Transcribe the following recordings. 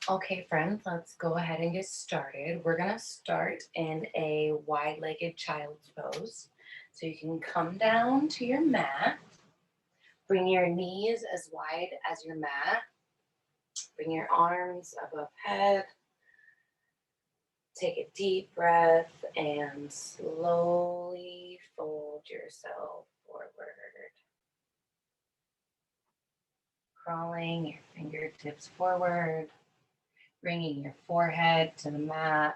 Okay, friends, let's go ahead and get started. We're going to start in a wide-legged child's pose. So you can come down to your mat, bring your knees as wide as your mat, bring your arms above head, take a deep breath, and slowly fold yourself forward. Crawling your fingertips forward, bringing your forehead to the mat.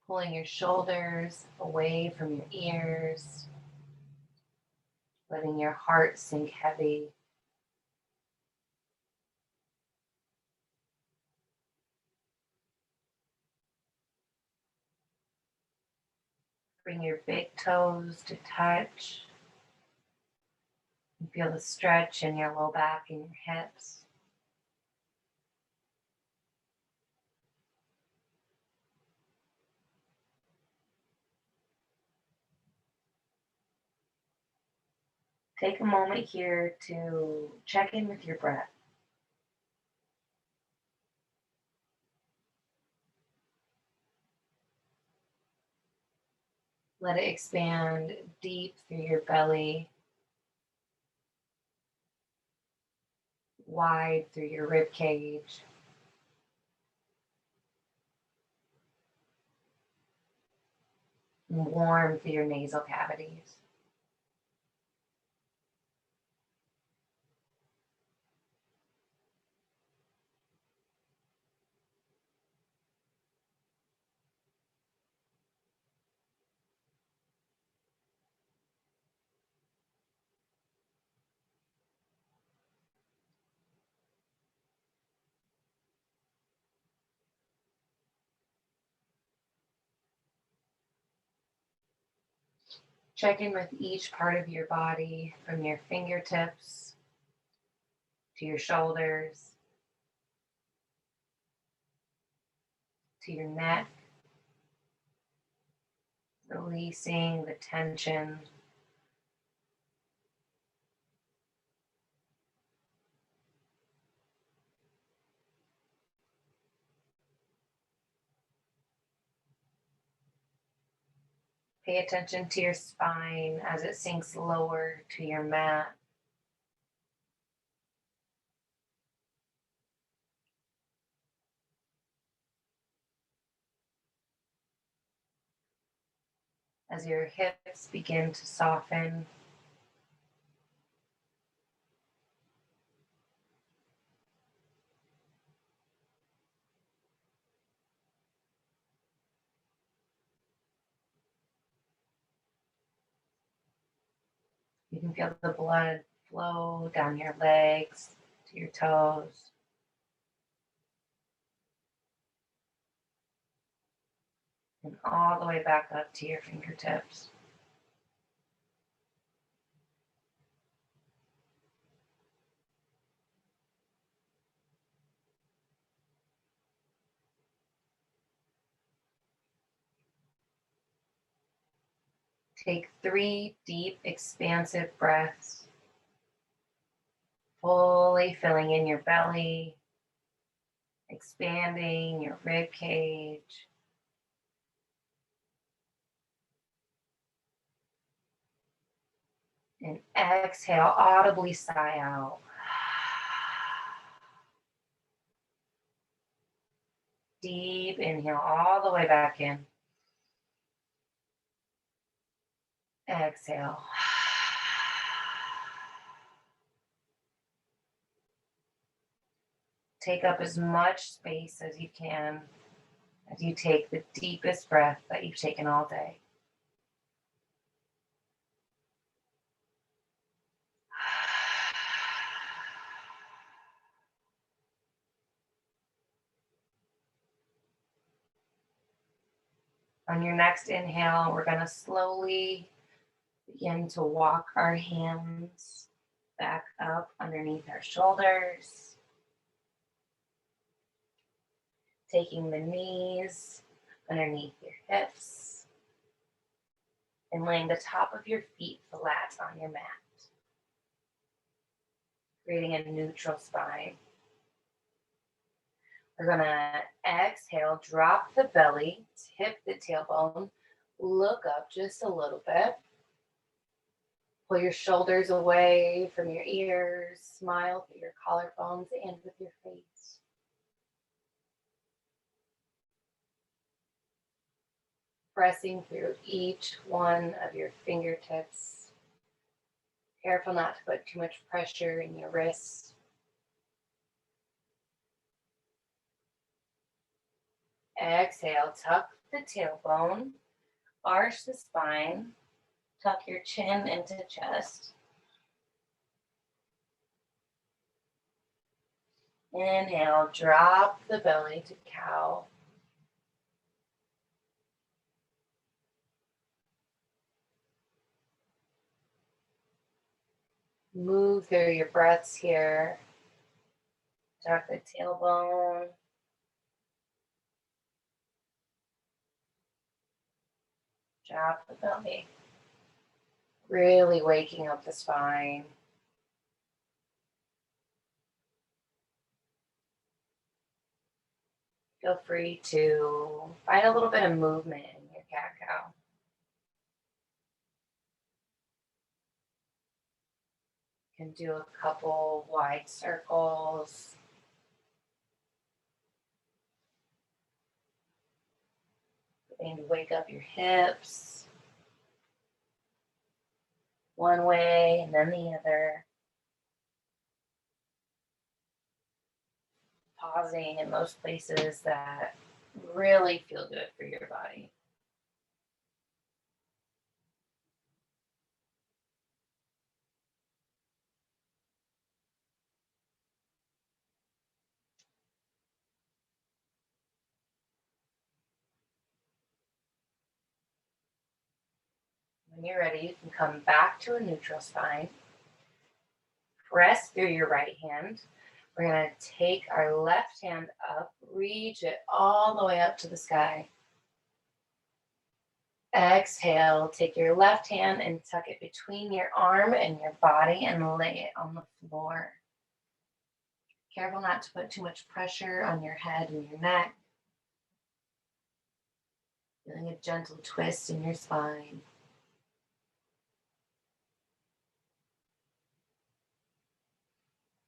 Pulling your shoulders away from your ears, letting your heart sink heavy. Bring your big toes to touch. And feel the stretch in your low back and your hips. Take a moment here to check in with your breath. Let it expand deep through your belly, wide through your rib cage, and warm through your nasal cavities. Check in with each part of your body, from your fingertips to your shoulders, to your neck, releasing the tension. Pay attention to your spine as it sinks lower to your mat. As your hips begin to soften, you can feel the blood flow down your legs to your toes. And all the way back up to your fingertips. Take 3 deep, expansive breaths, fully filling in your belly, expanding your rib cage. And exhale, audibly sigh out. Deep inhale all the way back in. Exhale. Take up as much space as you can as you take the deepest breath that you've taken all day. On your next inhale, we're going to slowly begin to walk our hands back up underneath our shoulders, taking the knees underneath your hips, and laying the top of your feet flat on your mat, creating a neutral spine. We're going to exhale, drop the belly, tip the tailbone, look up just a little bit. Pull your shoulders away from your ears, smile through your collarbones and with your face. Pressing through each one of your fingertips. Careful not to put too much pressure in your wrists. Exhale, tuck the tailbone, arch the spine, tuck your chin into chest. Inhale, drop the belly to cow. Move through your breaths here. Tuck the tailbone. Drop the belly. Really waking up the spine. Feel free to find a little bit of movement in your cat-cow. You can do a couple wide circles. Maybe wake up your hips. One way and then the other. Pausing in those places that really feel good for your body. When you're ready, you can come back to a neutral spine. Press through your right hand. We're going to take our left hand up, reach it all the way up to the sky. Exhale, take your left hand and tuck it between your arm and your body and lay it on the floor. Careful not to put too much pressure on your head and your neck. Feeling a gentle twist in your spine.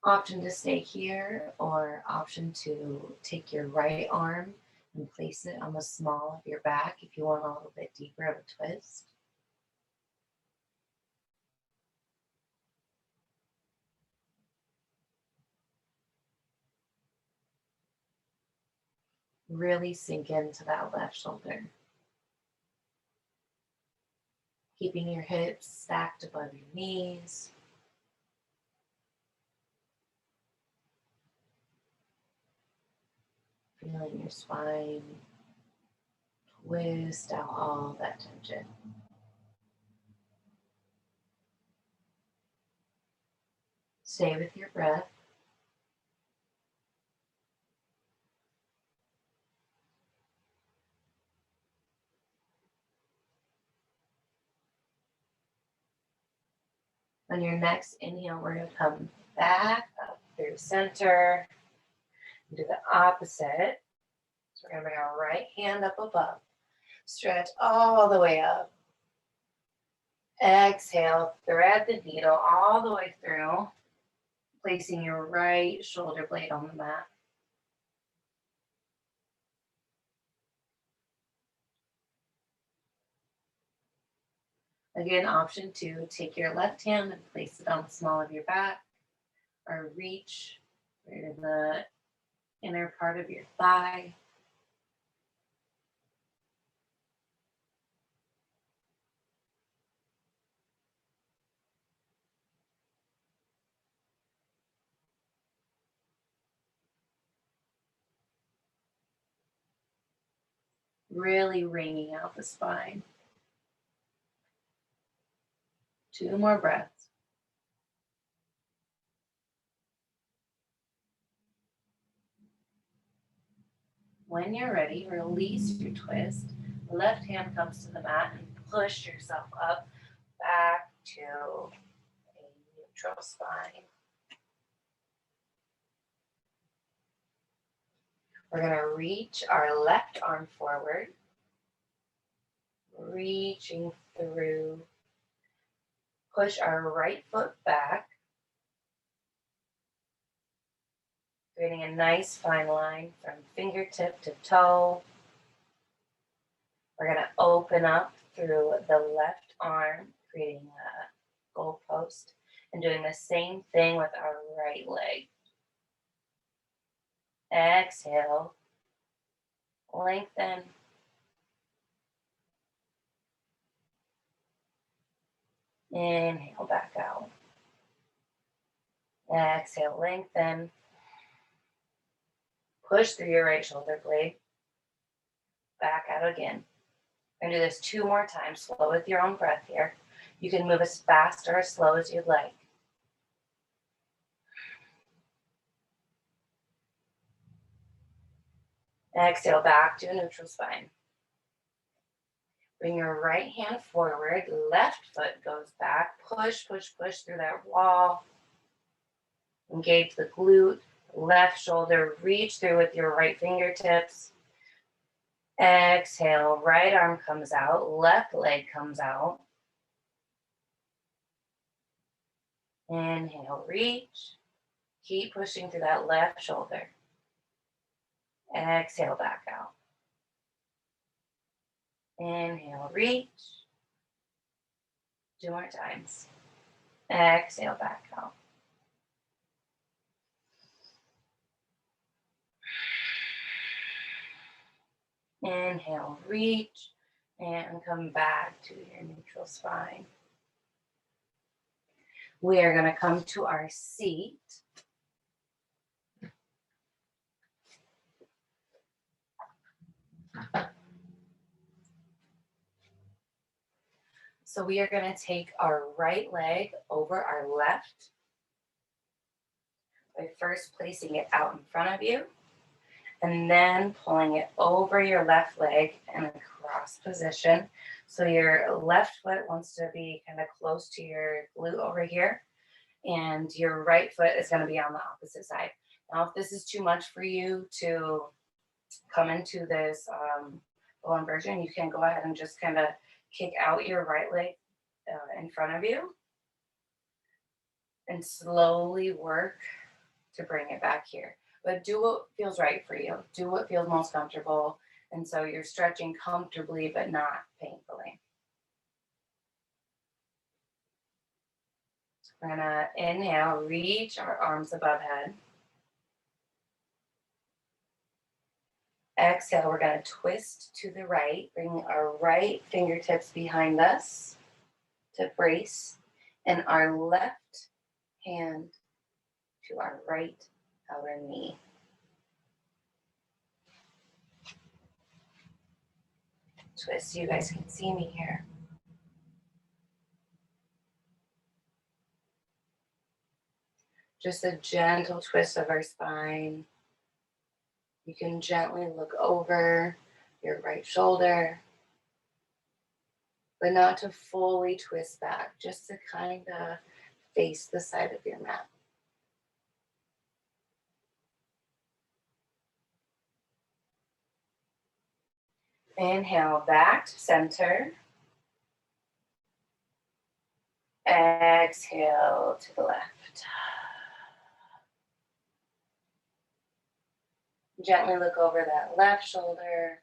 Option to stay here or option to take your right arm and place it on the small of your back if you want a little bit deeper of a twist. Really sink into that left shoulder. Keeping your hips stacked above your knees. Feeling your spine twist out all that tension. Stay with your breath. On your next inhale, we're going to come back up through center. Do the opposite. So we're going to bring our right hand up above. Stretch all the way up. Exhale, thread the needle all the way through, placing your right shoulder blade on the mat. Again, option two, take your left hand and place it on the small of your back, or reach right in the inner part of your thigh. Really wringing out the spine. 2 more breaths. When you're ready, release your twist. The left hand comes to the mat and push yourself up back to a neutral spine. We're going to reach our left arm forward, reaching through. Push our right foot back, creating a nice fine line from fingertip to toe. We're going to open up through the left arm, creating a goalpost, and doing the same thing with our right leg. Exhale, lengthen. Inhale, back out. Exhale, lengthen. Push through your right shoulder blade. Back out again. We're going to do this 2 more times. Slow with your own breath here. You can move as fast or as slow as you'd like. Exhale, back to a neutral spine. Bring your right hand forward. Left foot goes back. Push, push, push through that wall. Engage the glute. Left shoulder, reach through with your right fingertips. Exhale, right arm comes out. Left leg comes out. Inhale, reach. Keep pushing through that left shoulder. Exhale, back out. Inhale, reach. 2 more times. Exhale, back out. Inhale, reach, and come back to your neutral spine. We are going to come to our seat. So we are going to take our right leg over our left by first placing it out in front of you and then pulling it over your left leg in a cross position. So your left foot wants to be kind of close to your glute over here, and your right foot is going to be on the opposite side. Now, if this is too much for you to come into this full inversion, you can go ahead and just kind of kick out your right leg in front of you and slowly work to bring it back here. But do what feels right for you. Do what feels most comfortable. And so you're stretching comfortably, but not painfully. We're gonna inhale, reach our arms above head. Exhale, we're gonna twist to the right, bring our right fingertips behind us to brace, and our left hand to our right outer knee. Twist so you guys can see me here. Just a gentle twist of our spine. You can gently look over your right shoulder, but not to fully twist back, just to kind of face the side of your mat. Inhale back to center. Exhale to the left. Gently look over that left shoulder.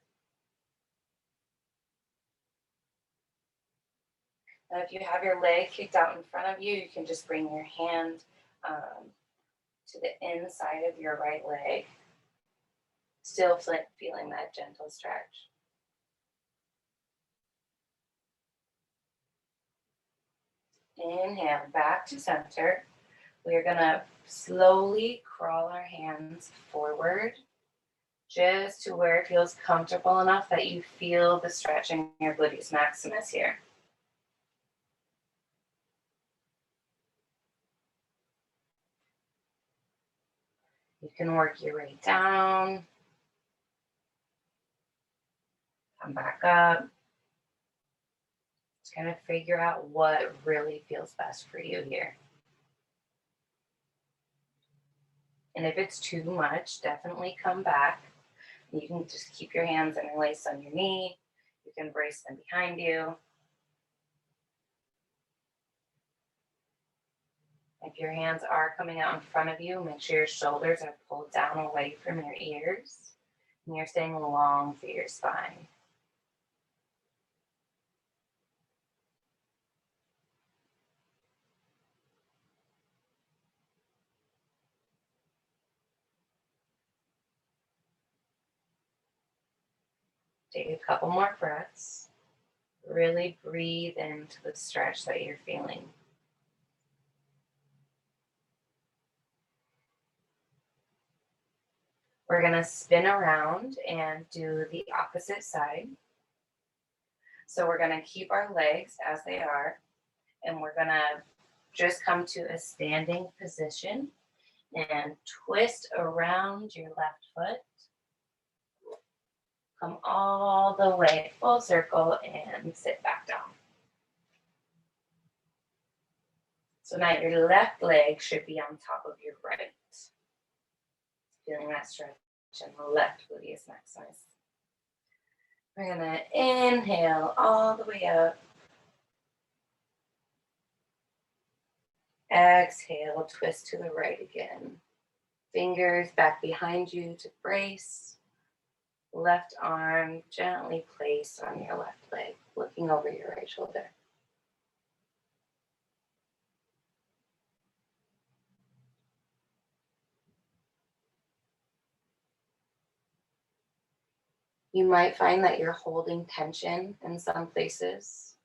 Now, if you have your leg kicked out in front of you, you can just bring your hand to the inside of your right leg. Still feeling that gentle stretch. Inhale back to center. We're gonna slowly crawl our hands forward just to where it feels comfortable enough that you feel the stretch in your gluteus maximus here. You can work your way down, come back up. Just kind of figure out what really feels best for you here. And if it's too much, definitely come back. You can just keep your hands interlaced on your knee. You can brace them behind you. If your hands are coming out in front of you, make sure your shoulders are pulled down away from your ears and you're staying long through your spine. Take a couple more breaths. Really breathe into the stretch that you're feeling. We're going to spin around and do the opposite side. So we're going to keep our legs as they are, and we're going to just come to a standing position and twist around your left foot. Come all the way full circle and sit back down. So now your left leg should be on top of your right. Feeling that stretch in the left gluteus maximus. We're going to inhale all the way up. Exhale, twist to the right again. Fingers back behind you to brace. Left arm gently placed on your left leg, looking over your right shoulder. You might find that you're holding tension in some places.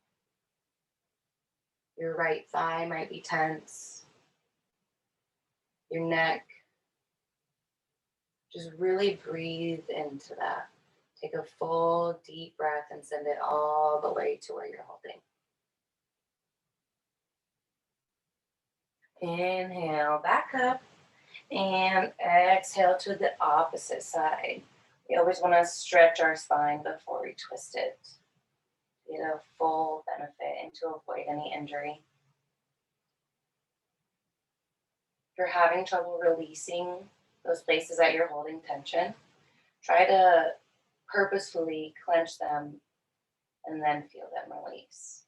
Your right thigh might be tense. Your neck. Just really breathe into that. Take a full deep breath and send it all the way to where you're holding. Inhale, back up, and exhale to the opposite side. We always want to stretch our spine before we twist it. Get a full benefit and to avoid any injury. If you're having trouble releasing those places that you're holding tension, try to purposefully clench them and then feel them release.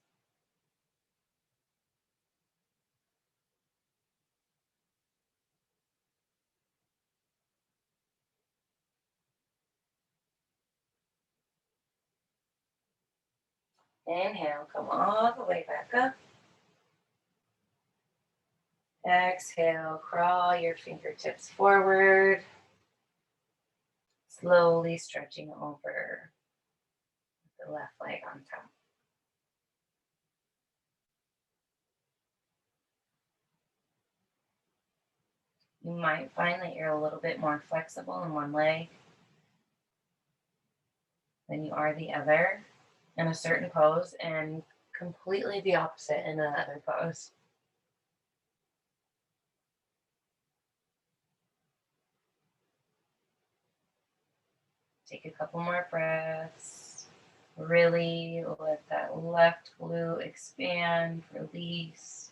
Inhale, come all the way back up. Exhale, crawl your fingertips forward. Slowly stretching over the left leg on top. You might find that you're a little bit more flexible in one leg than you are the other in a certain pose, and completely the opposite in another pose. Take a couple more breaths. Really let that left glute expand, release.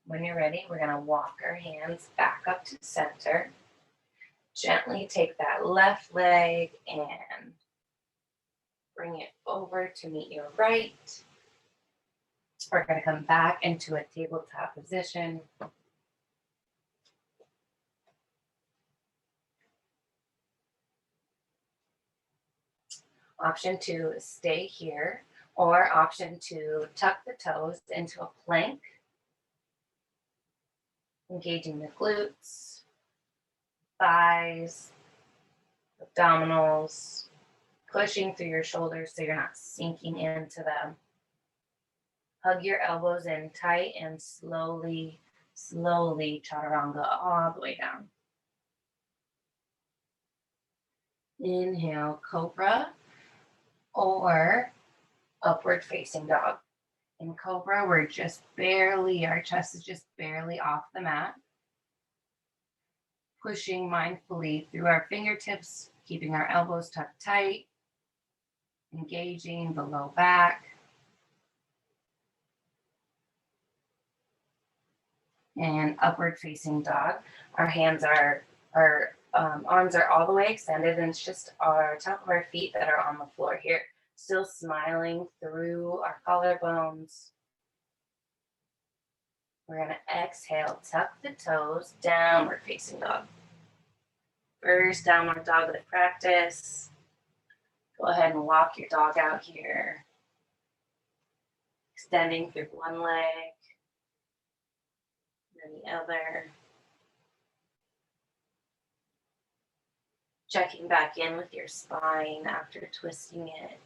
When you're ready, we're going to walk our hands back up to center. Gently take that left leg and bring it over to meet your right. We're going to come back into a tabletop position. Option 2 is stay here, or option 2, tuck the toes into a plank, engaging the glutes, thighs, abdominals, pushing through your shoulders so you're not sinking into them. Hug your elbows in tight and slowly, slowly chaturanga all the way down. Inhale, cobra or upward facing dog. In cobra, we're just barely, our chest is just barely off the mat. pushing mindfully through our fingertips, keeping our elbows tucked tight, engaging the low back, and upward facing dog. Our hands are, our arms are all the way extended, and it's just our top of our feet that are on the floor here. Still smiling through our collarbones. We're going to exhale, tuck the toes, downward facing dog. First downward dog of the practice. Go ahead and walk your dog out here. Extending through one leg, then the other. Checking back in with your spine after twisting it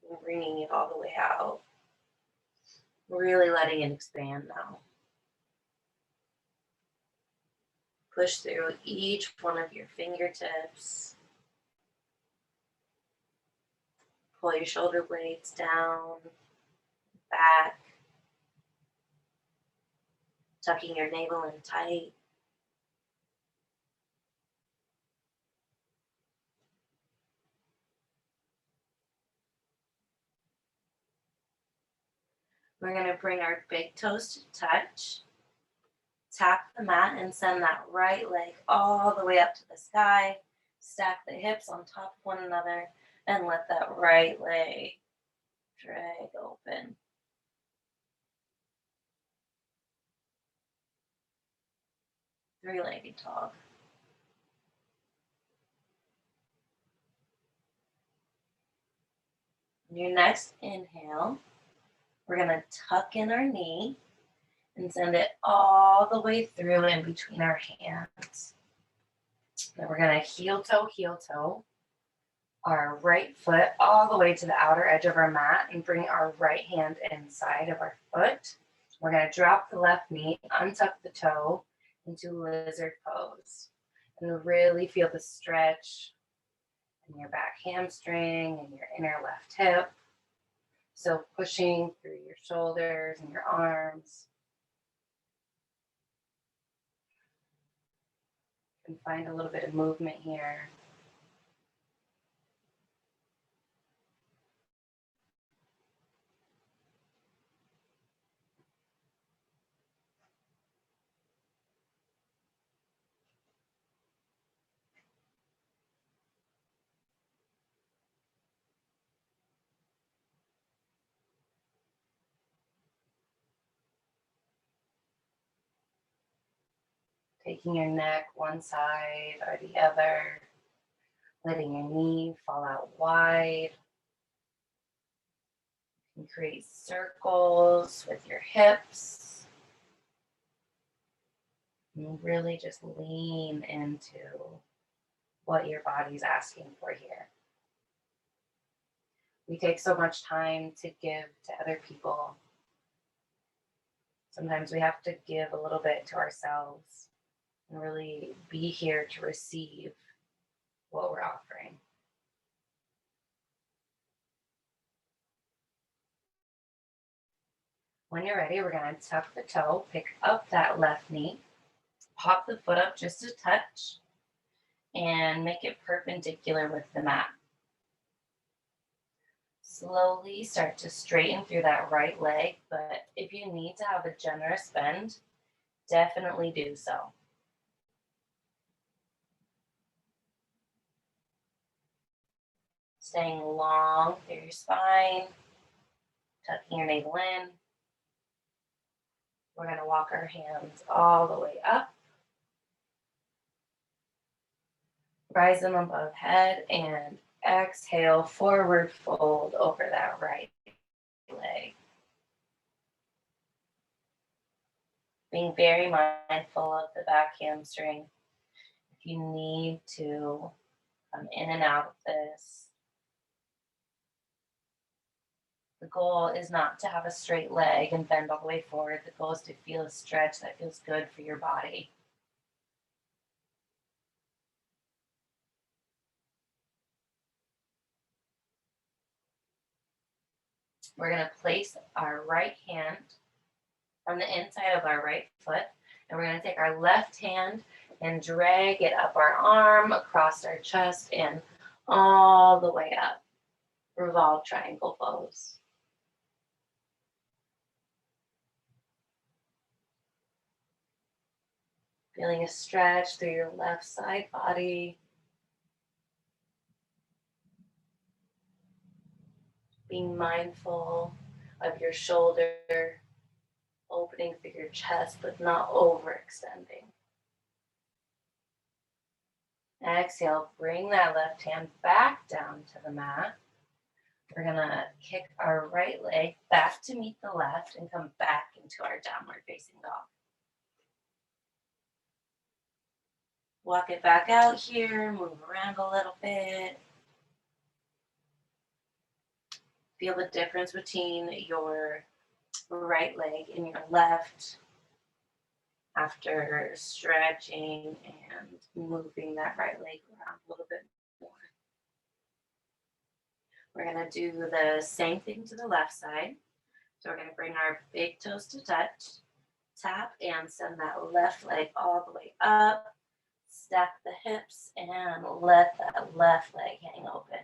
and bringing it all the way out. Really letting it expand now. Push through each one of your fingertips. Pull your shoulder blades down, back. Tucking your navel in tight. We're going to bring our big toes to touch. Tap the mat and send that right leg all the way up to the sky. Stack the hips on top of one another and let that right leg drag open. Three-legged dog. On your next inhale, we're going to tuck in our knee and send it all the way through in between our hands. Then we're going to heel toe, our right foot all the way to the outer edge of our mat and bring our right hand inside of our foot. We're going to drop the left knee, untuck the toe into lizard pose, and really feel the stretch in your back hamstring and your inner left hip. So pushing through your shoulders and your arms. You can find a little bit of movement here. Taking your neck one side or the other, letting your knee fall out wide. You can create circles with your hips. And really just lean into what your body's asking for here. We take so much time to give to other people. Sometimes we have to give a little bit to ourselves and really be here to receive what we're offering. When you're ready, we're going to tuck the toe, pick up that left knee, pop the foot up just a touch, and make it perpendicular with the mat. Slowly start to straighten through that right leg, but if you need to have a generous bend, definitely do so. Staying long through your spine, tucking your navel in. We're going to walk our hands all the way up. Rise them above head and exhale, forward fold over that right leg. Being very mindful of the back hamstring. If you need to come in and out of this, the goal is not to have a straight leg and bend all the way forward. The goal is to feel a stretch that feels good for your body. We're going to place our right hand on the inside of our right foot, and we're going to take our left hand And drag it up our arm, across our chest, and all the way up. Revolve triangle pose. Feeling a stretch through your left side body. Being mindful of your shoulder, opening through your chest, but not overextending. Exhale, bring that left hand back down to the mat. We're gonna kick our right leg back to meet the left and come back into our downward facing dog. Walk it back out here, move around a little bit. Feel the difference between your right leg and your left after stretching and moving that right leg around a little bit more. We're gonna do the same thing to the left side. So we're gonna bring our big toes to touch, tap and send that left leg all the way up, stack the hips and let that left leg hang open.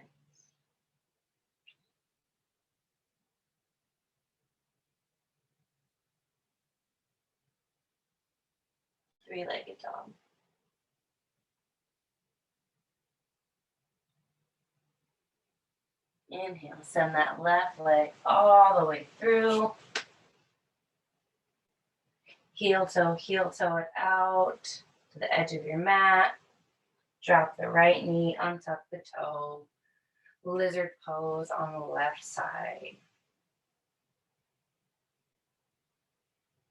Three-legged dog. Inhale, send that left leg all the way through. Heel toe it out to the edge of your mat. Drop the right knee, untuck the toe. Lizard pose on the left side.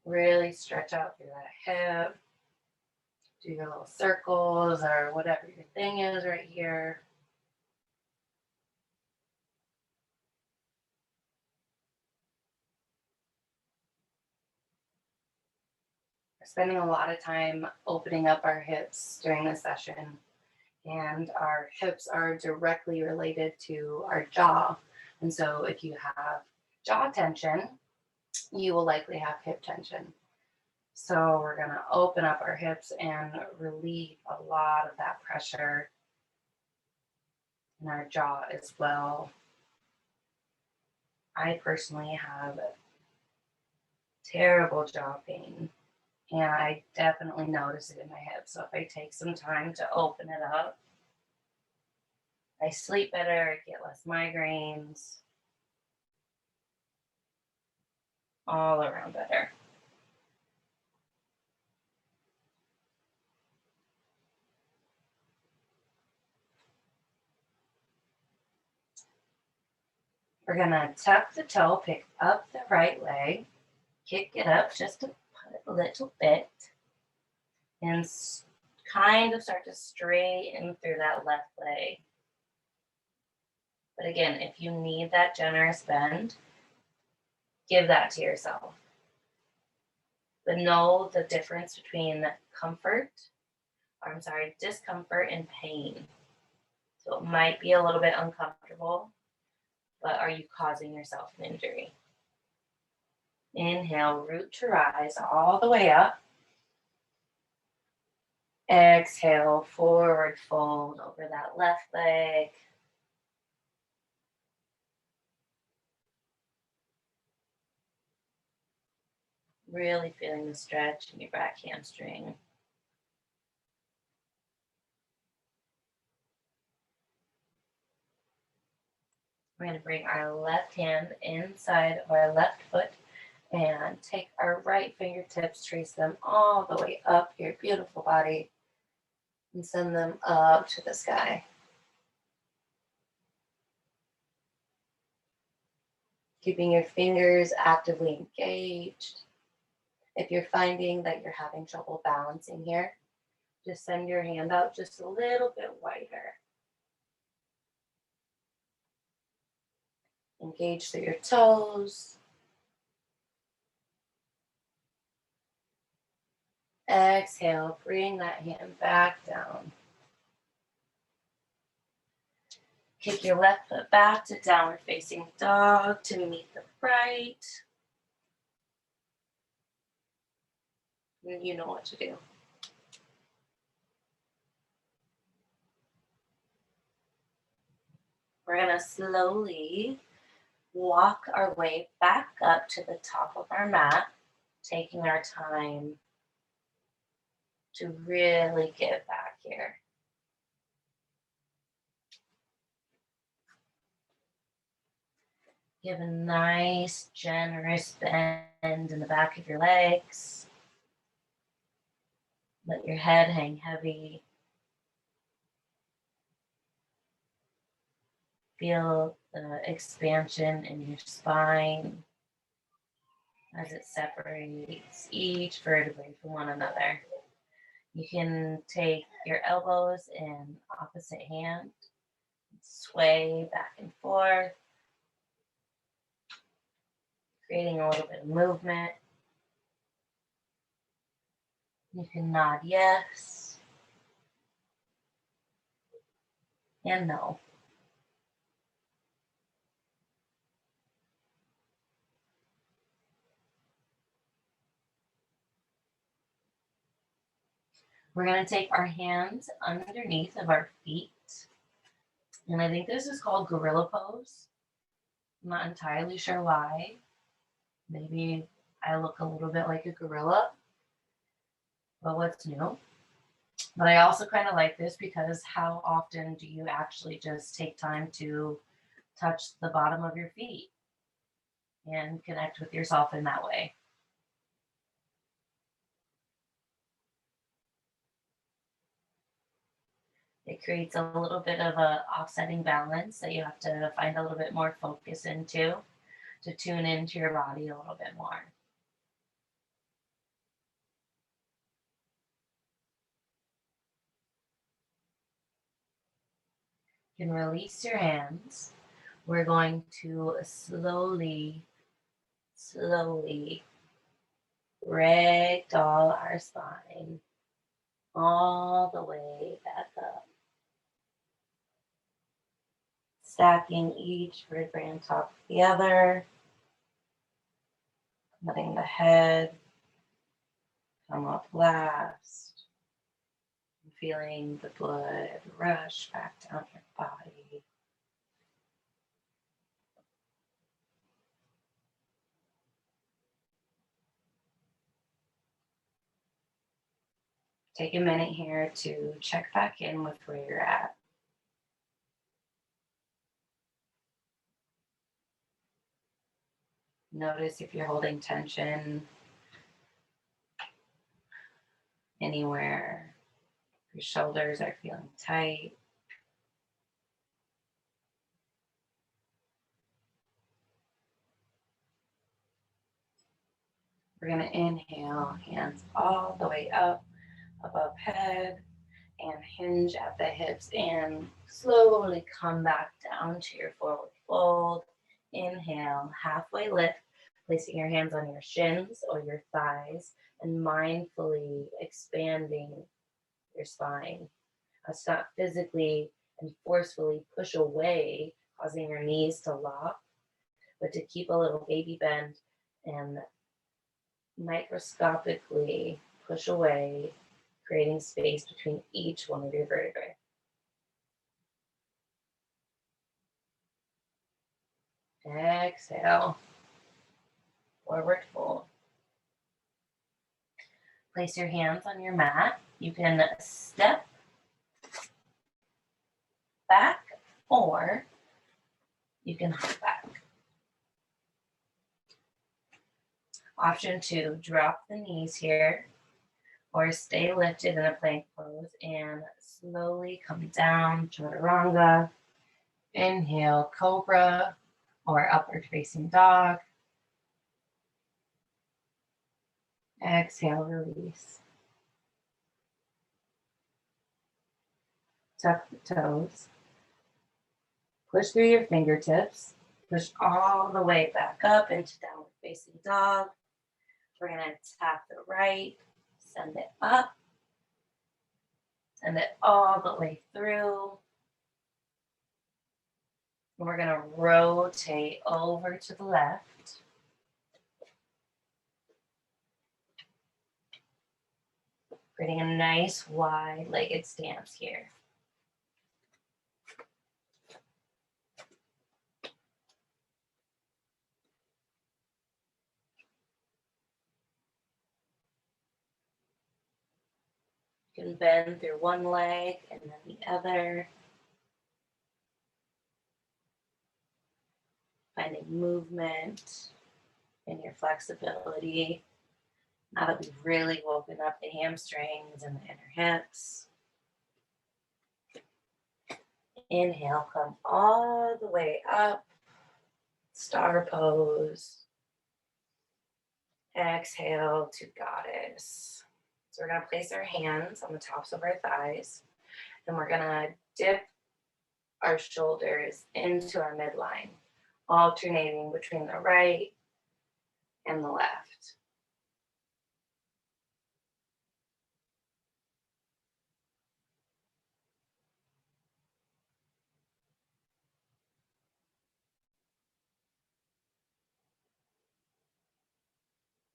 Really stretch out through that hip. Do your little circles or whatever your thing is right here. We're spending a lot of time opening up our hips during this session, and our hips are directly related to our jaw. And so if you have jaw tension, you will likely have hip tension. So we're going to open up our hips and relieve a lot of that pressure in our jaw as well. I personally have terrible jaw pain, and I definitely notice it in my hips. So if I take some time to open it up, I sleep better, I get less migraines, all around better. We're gonna tuck the toe, pick up the right leg, kick it up just a little bit, and kind of start to straighten through that left leg. But again, if you need that generous bend, give that to yourself. But know the difference between discomfort and pain. So it might be a little bit uncomfortable, but are you causing yourself an injury? Inhale, root to rise all the way up. Exhale, forward fold over that left leg. Really feeling the stretch in your back hamstring. We're going to bring our left hand inside of our left foot and take our right fingertips, trace them all the way up your beautiful body, and send them up to the sky. Keeping your fingers actively engaged. If you're finding that you're having trouble balancing here, just send your hand out just a little bit wider. Engage through your toes. Exhale, bring that hand back down. Kick your left foot back to downward facing dog to meet the right. And you know what to do. We're going to slowly walk our way back up to the top of our mat, taking our time to really get back here. Give a nice, generous bend in the back of your legs. Let your head hang heavy. Feel the expansion in your spine as it separates each vertebrae from one another. You can take your elbows in opposite hand, sway back and forth, creating a little bit of movement. You can nod yes and no. We're going to take our hands underneath of our feet. And I think this is called gorilla pose. I'm not entirely sure why. Maybe I look a little bit like a gorilla, but what's new? But I also kind of like this because how often do you actually just take time to touch the bottom of your feet and connect with yourself in that way? It creates a little bit of a offsetting balance that you have to find a little bit more focus into to tune into your body a little bit more. You can release your hands. We're going to slowly ragdoll our spine all the way back up. Stacking each vertebrae on top of the other. Letting the head come up last. Feeling the blood rush back down your body. Take a minute here to check back in with where you're at. Notice if you're holding tension anywhere. Your shoulders are feeling tight. We're going to inhale, hands all the way up above head, and hinge at the hips and slowly come back down to your forward fold. Inhale, halfway lift, placing your hands on your shins or your thighs and mindfully expanding your spine. Let's not physically and forcefully push away, causing your knees to lock, but to keep a little baby bend and microscopically push away, creating space between each one of your vertebrae. Exhale, forward fold. Place your hands on your mat. You can step back or you can hop back. Option 2, drop the knees here or stay lifted in a plank pose and slowly come down, chaturanga. Inhale, cobra or upward facing dog. Exhale, release. Tuck the toes. Push through your fingertips. Push all the way back up into downward facing dog. We're going to tap the right, send it up, send it all the way through. We're going to rotate over to the left. Creating a nice wide-legged stance here. You can bend through one leg and then the other, finding movement in your flexibility. Now that we've really woken up the hamstrings and the inner hips. Inhale, come all the way up, star pose. Exhale to goddess. So we're gonna place our hands on the tops of our thighs, and we're gonna dip our shoulders into our midline, alternating between the right and the left.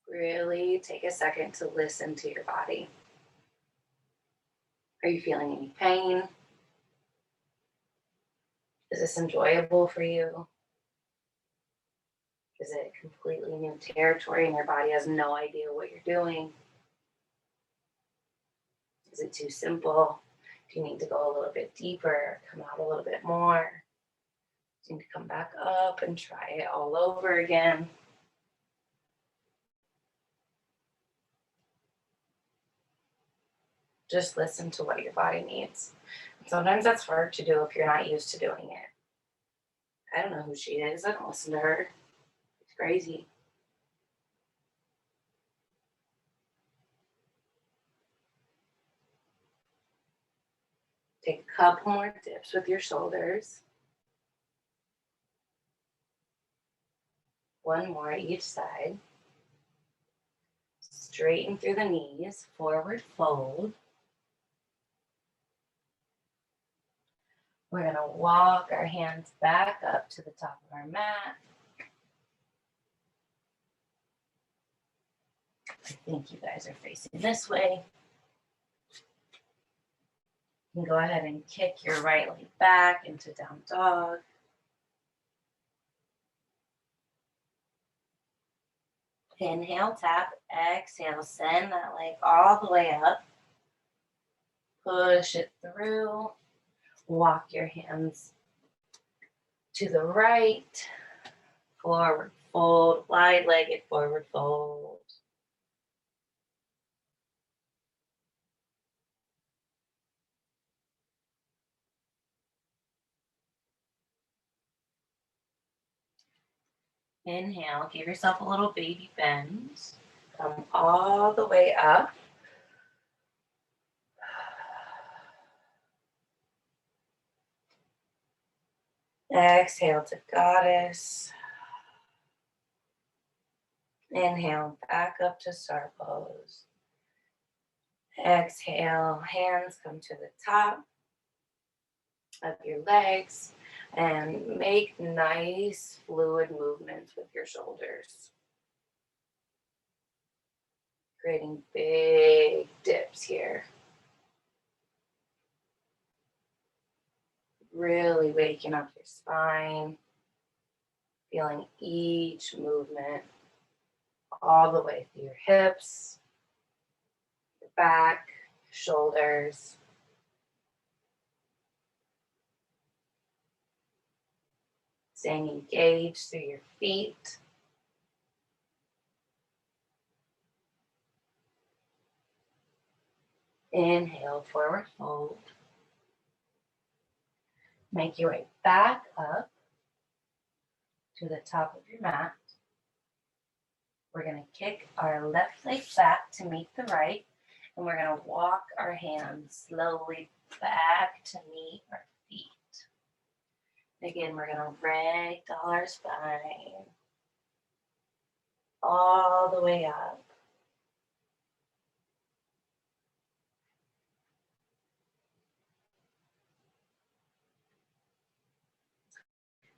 Really take a second to listen to your body. Are you feeling any pain? Is this enjoyable for you? Is it completely new territory and your body has no idea what you're doing? Is it too simple? Do you need to go a little bit deeper, come out a little bit more? Do you need to come back up and try it all over again? Just listen to what your body needs. Sometimes that's hard to do if you're not used to doing it. I don't know who she is. I don't listen to her. It's crazy. Take a couple more dips with your shoulders. One more each side. Straighten through the knees, forward fold. We're gonna walk our hands back up to the top of our mat. I think you guys are facing this way. You can go ahead and kick your right leg back into down dog. Inhale, tap, exhale, send that leg all the way up. Push it through. Walk your hands to the right. Forward fold, wide-legged forward fold. Inhale, give yourself a little baby bend. Come all the way up. Exhale to goddess. Inhale, back up to star pose. Exhale, hands come to the top of your legs and make nice fluid movements with your shoulders. Creating big dips here. Really waking up your spine, feeling each movement all the way through your hips, your back, shoulders. Staying engaged through your feet. Inhale, forward fold. Make your way back up to the top of your mat. We're going to kick our left leg back to meet the right, and we're going to walk our hands slowly back to meet our feet. Again, we're going to ragdoll our spine all the way up.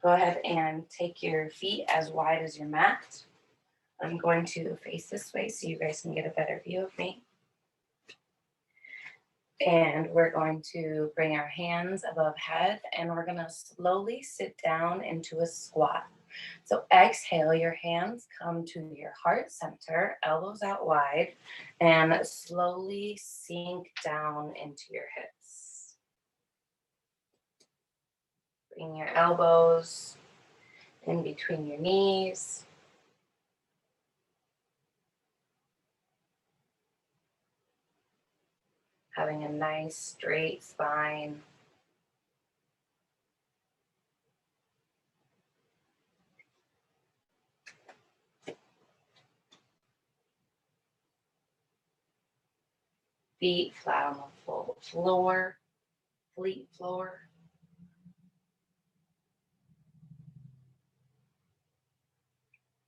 Go ahead and take your feet as wide as your mat. I'm going to face this way so you guys can get a better view of me. And we're going to bring our hands above head and we're going to slowly sit down into a squat. So exhale, your hands come to your heart center, elbows out wide, and slowly sink down into your hips. Bring your elbows in between your knees. Having a nice straight spine. Feet flat on the floor, fleet floor.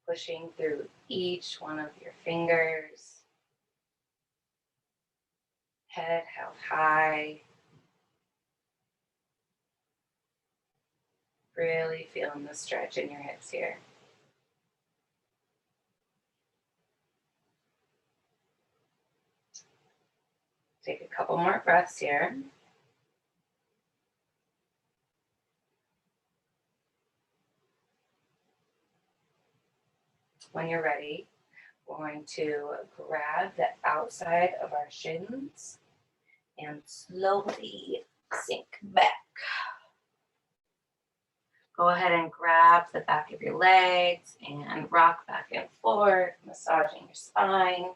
Pushing through each one of your fingers. Head held high. Really feeling the stretch in your hips here. Take a couple more breaths here. When you're ready, we're going to grab the outside of our shins and slowly sink back. Go ahead and grab the back of your legs and rock back and forth, massaging your spine.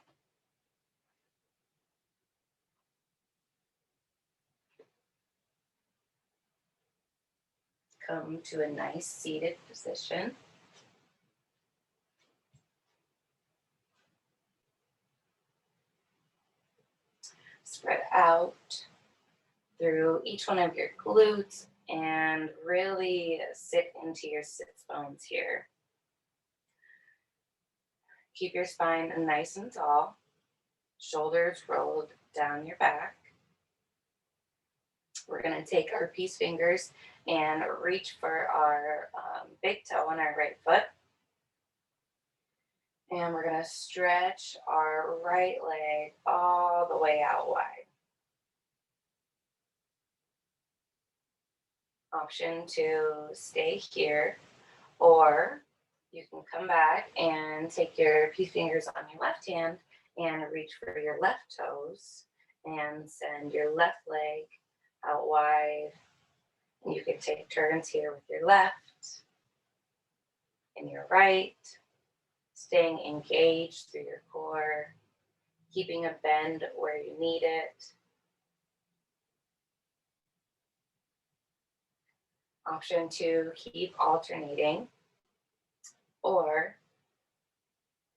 Come to a nice seated position. Spread out through each one of your glutes and really sit into your sits bones here. Keep your spine nice and tall, shoulders rolled down your back. We're going to take our peace fingers and reach for our big toe on our right foot. And we're going to stretch our right leg all the way out wide. Option to stay here, or you can come back and take your peace fingers on your left hand and reach for your left toes and send your left leg out wide. And you can take turns here with your left and your right, staying engaged through your core, keeping a bend where you need it. Option two, keep alternating, or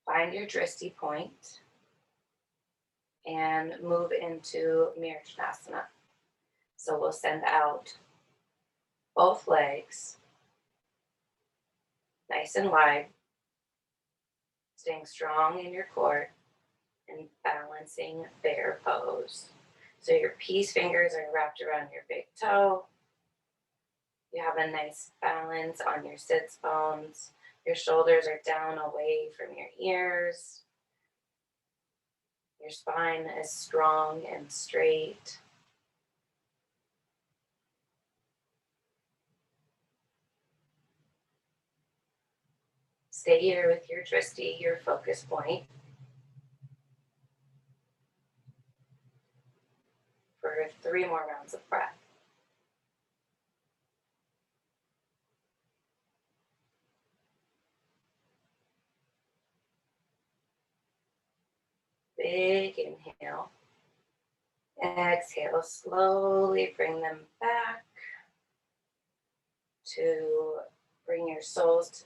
find your drishti point and move into Mirjanasana. So we'll send out both legs nice and wide, staying strong in your core and balancing bear pose. So your peace fingers are wrapped around your big toe. You have a nice balance on your sits bones. Your shoulders are down away from your ears. Your spine is strong and straight. Stay here with your drishti, your focus point, for 3 more rounds of breath. Big inhale. Exhale, slowly bring them back to bring your soles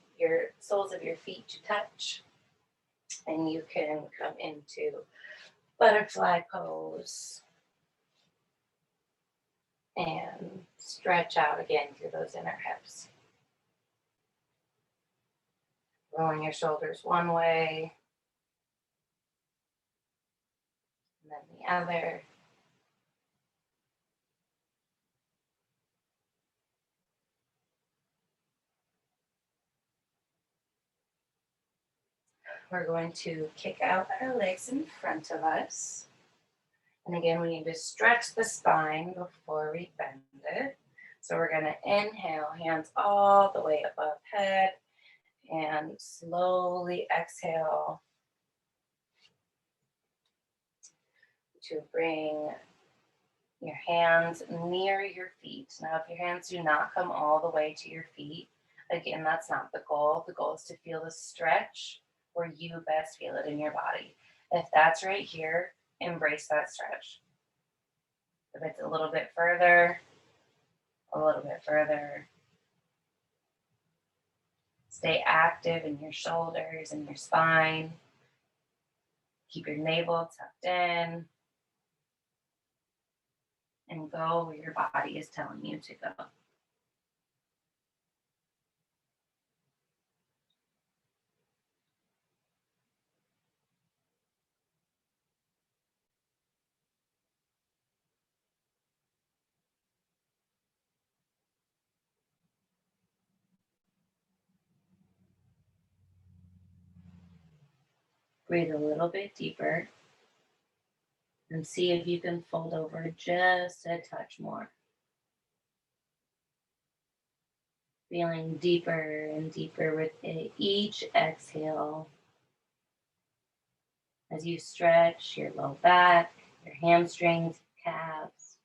of your feet to touch. And you can come into butterfly pose and stretch out again through those inner hips. Rolling your shoulders one way and then the other. We're going to kick out our legs in front of us. And again, we need to stretch the spine before we bend it. So we're going to inhale, hands all the way above head. And slowly exhale to bring your hands near your feet. Now, if your hands do not come all the way to your feet, again, that's not the goal. The goal is to feel the stretch where you best feel it in your body. If that's right here, embrace that stretch. If it's a little bit further, a little bit further. Stay active in your shoulders and your spine. Keep your navel tucked in. And go where your body is telling you to go. Breathe a little bit deeper and see if you can fold over just a touch more. Feeling deeper and deeper with each exhale as you stretch your low back, your hamstrings, calves.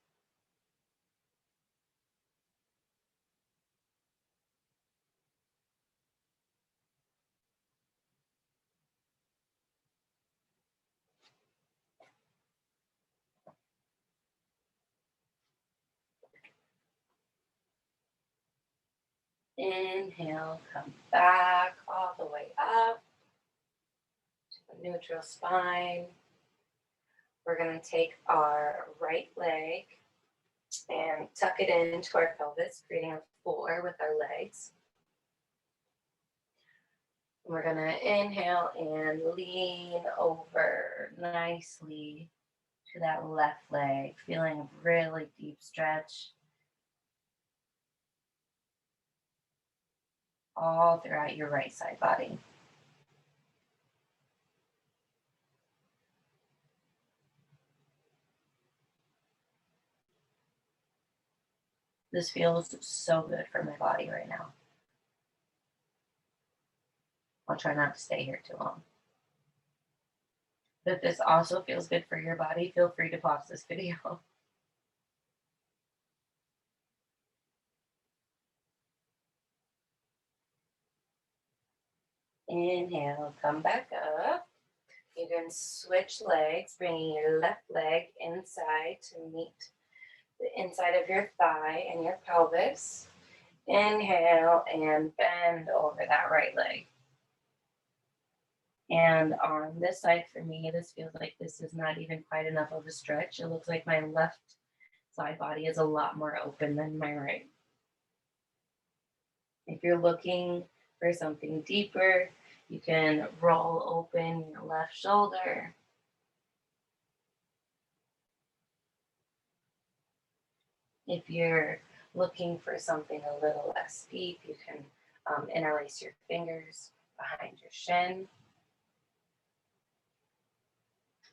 Inhale, come back all the way up to the neutral spine. We're going to take our right leg and tuck it into our pelvis, creating a floor with our legs. We're going to inhale and lean over nicely to that left leg, feeling a really deep stretch all throughout your right side body. This feels so good for my body right now. I'll try not to stay here too long. But if this also feels good for your body, feel free to pause this video. Inhale, come back up. You can switch legs, bringing your left leg inside to meet the inside of your thigh and your pelvis. Inhale and bend over that right leg. And on this side for me, this feels like this is not even quite enough of a stretch. It looks like my left side body is a lot more open than my right. If you're looking for something deeper, you can roll open your left shoulder. If you're looking for something a little less deep, you can interlace your fingers behind your shin.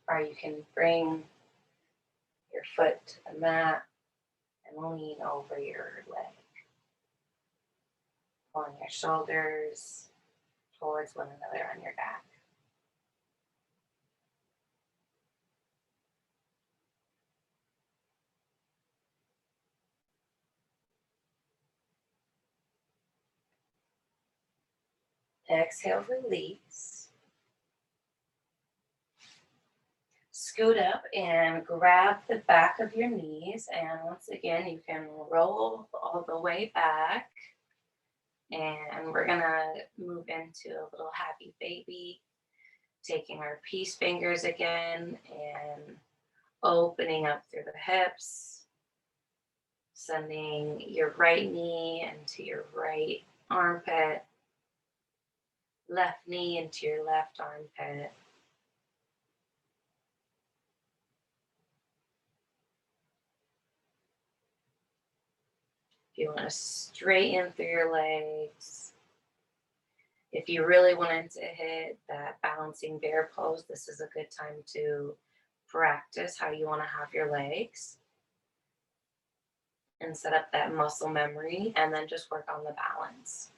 Or you can bring your foot to the mat and lean over your leg. Pulling your shoulders towards one another on your back. Exhale, release. Scoot up and grab the back of your knees. And once again, you can roll all the way back. And we're gonna move into a little happy baby, taking our peace fingers again and opening up through the hips, sending your right knee into your right armpit, left knee into your left armpit. If you want to straighten through your legs, if you really wanted to hit that balancing bear pose, this is a good time to practice how you want to have your legs and set up that muscle memory, and then just work on the balance.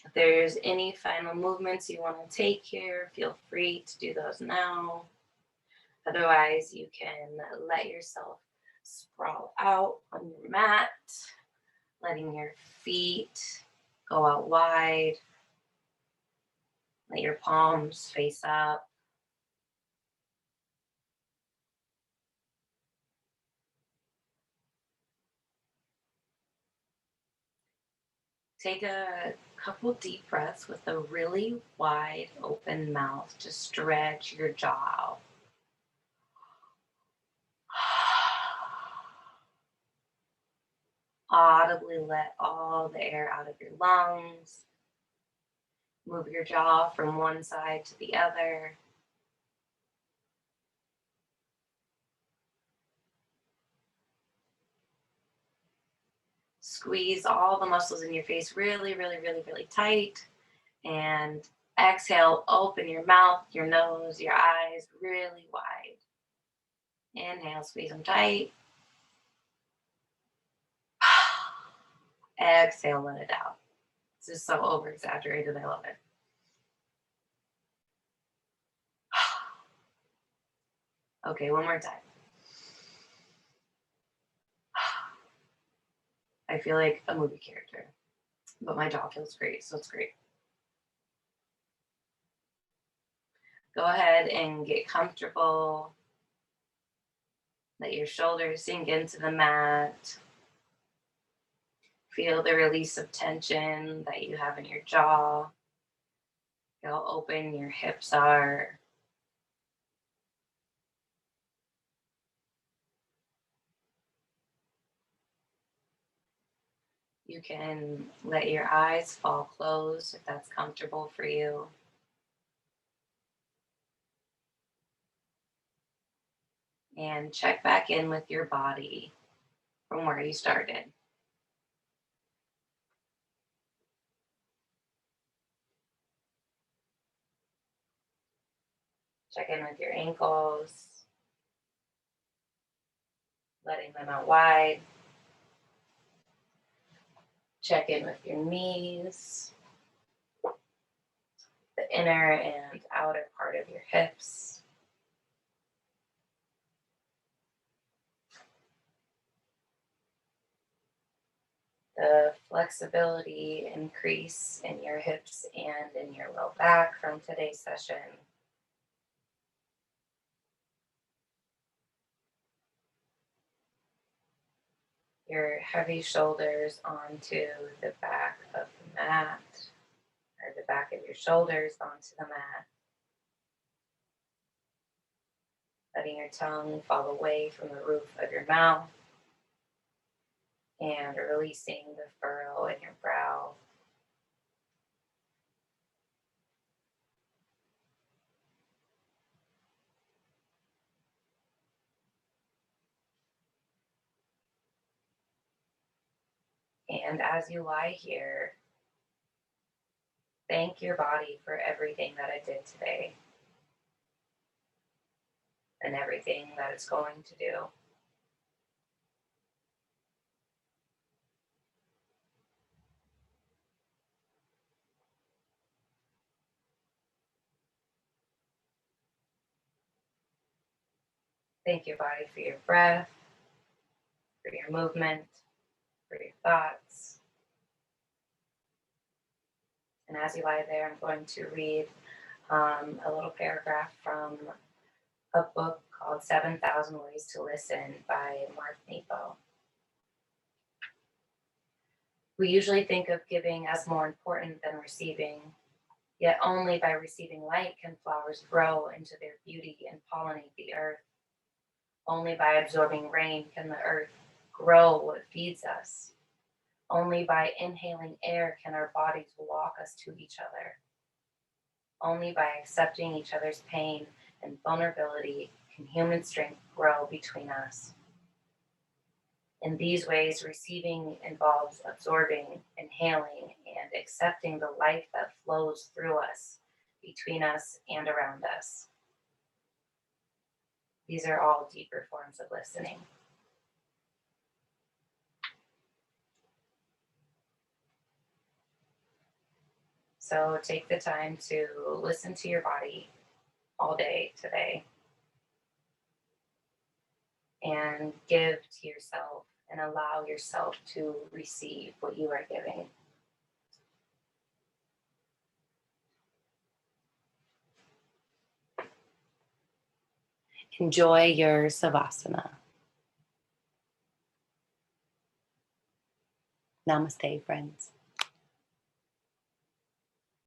If there's any final movements you want to take here, feel free to do those now. Otherwise, you can let yourself sprawl out on your mat, letting your feet go out wide. Let your palms face up. Take a couple deep breaths with a really wide open mouth to stretch your jaw out. Audibly let all the air out of your lungs. Move your jaw from one side to the other. Squeeze all the muscles in your face really, really, really, really tight. And exhale, open your mouth, your nose, your eyes really wide. Inhale, squeeze them tight. Exhale, let it out. This is so over exaggerated. I love it. Okay, one more time. I feel like a movie character, but my jaw feels great, so it's great. Go ahead and get comfortable. Let your shoulders sink into the mat. Feel the release of tension that you have in your jaw. Feel how open your hips are. You can let your eyes fall closed if that's comfortable for you. And check back in with your body from where you started. Check in with your ankles, letting them out wide. Check in with your knees, the inner and outer part of your hips. The flexibility increase in your hips and in your low back from today's session. Your heavy shoulders onto the back of the mat, or the back of your shoulders onto the mat. Letting your tongue fall away from the roof of your mouth and releasing the furrow in your brow. And as you lie here, thank your body for everything that it did today and everything that it's going to do. Thank your body for your breath, for your movement, for your thoughts. And as you lie there, I'm going to read a little paragraph from a book called 7,000 Ways to Listen by Mark Nepo. We usually think of giving as more important than receiving, yet only by receiving light can flowers grow into their beauty and pollinate the earth. Only by absorbing rain can the earth grow what feeds us. Only by inhaling air can our bodies walk us to each other. Only by accepting each other's pain and vulnerability can human strength grow between us. In these ways, receiving involves absorbing, inhaling, and accepting the life that flows through us, between us, and around us. These are all deeper forms of listening. So take the time to listen to your body all day today and give to yourself and allow yourself to receive what you are giving. Enjoy your Savasana. Namaste, friends.